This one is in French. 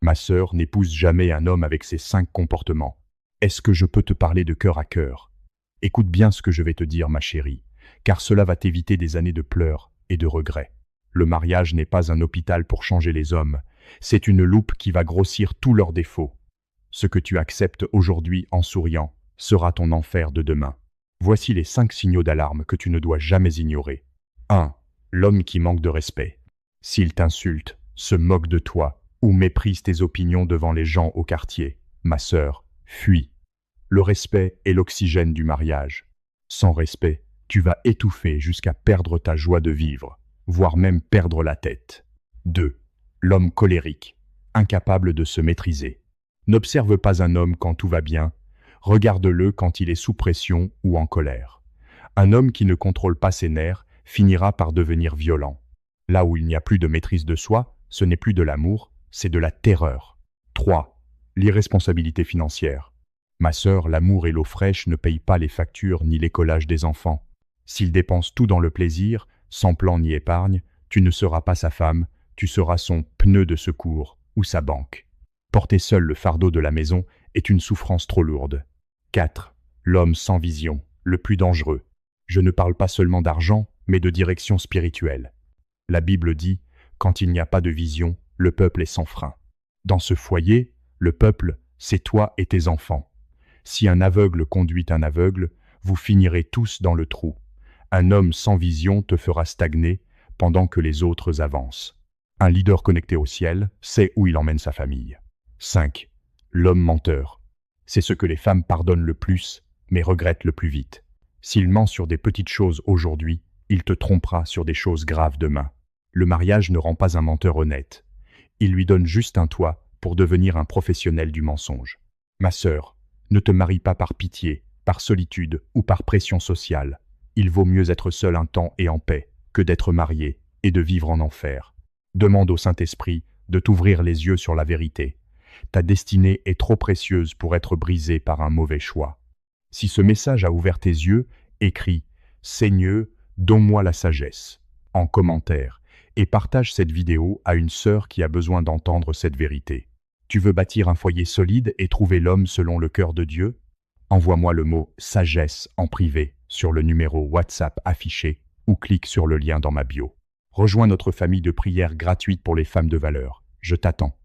Ma sœur, n'épouse jamais un homme avec ces 5 comportements. Est-ce que je peux te parler de cœur à cœur? Écoute bien ce que je vais te dire, ma chérie, car cela va t'éviter des années de pleurs et de regrets. Le mariage n'est pas un hôpital pour changer les hommes, c'est une loupe qui va grossir tous leurs défauts. Ce que tu acceptes aujourd'hui en souriant sera ton enfer de demain. Voici les 5 signaux d'alarme que tu ne dois jamais ignorer. 1. L'homme qui manque de respect. S'il t'insulte, se moque de toi ou méprise tes opinions devant les gens au quartier, ma sœur, fuis. Le respect est l'oxygène du mariage. Sans respect, tu vas étouffer jusqu'à perdre ta joie de vivre, voire même perdre la tête. 2. L'homme colérique, incapable de se maîtriser. N'observe pas un homme quand tout va bien, regarde-le quand il est sous pression ou en colère. Un homme qui ne contrôle pas ses nerfs finira par devenir violent. Là où il n'y a plus de maîtrise de soi, ce n'est plus de l'amour, c'est de la terreur. 3. L'irresponsabilité financière. Ma sœur, l'amour et l'eau fraîche ne payent pas les factures ni l'écolage des enfants. S'il dépense tout dans le plaisir, sans plan ni épargne, tu ne seras pas sa femme, tu seras son pneu de secours ou sa banque. Porter seul le fardeau de la maison est une souffrance trop lourde. 4. L'homme sans vision, le plus dangereux. Je ne parle pas seulement d'argent, mais de direction spirituelle. La Bible dit, quand il n'y a pas de vision, le peuple est sans frein. Dans ce foyer, le peuple, c'est toi et tes enfants. Si un aveugle conduit un aveugle, vous finirez tous dans le trou. Un homme sans vision te fera stagner pendant que les autres avancent. Un leader connecté au ciel sait où il emmène sa famille. 5. L'homme menteur. C'est ce que les femmes pardonnent le plus, mais regrettent le plus vite. S'il ment sur des petites choses aujourd'hui, il te trompera sur des choses graves demain. Le mariage ne rend pas un menteur honnête. Il lui donne juste un toit pour devenir un professionnel du mensonge. Ma sœur, ne te marie pas par pitié, par solitude ou par pression sociale. Il vaut mieux être seul un temps et en paix que d'être marié et de vivre en enfer. Demande au Saint-Esprit de t'ouvrir les yeux sur la vérité. Ta destinée est trop précieuse pour être brisée par un mauvais choix. Si ce message a ouvert tes yeux, écris « Seigneur, donne-moi la sagesse » en commentaire et partage cette vidéo à une sœur qui a besoin d'entendre cette vérité. Tu veux bâtir un foyer solide et trouver l'homme selon le cœur de Dieu? Envoie-moi le mot « sagesse » en privé sur le numéro WhatsApp affiché ou clique sur le lien dans ma bio. Rejoins notre famille de prière gratuite pour les femmes de valeur. Je t'attends.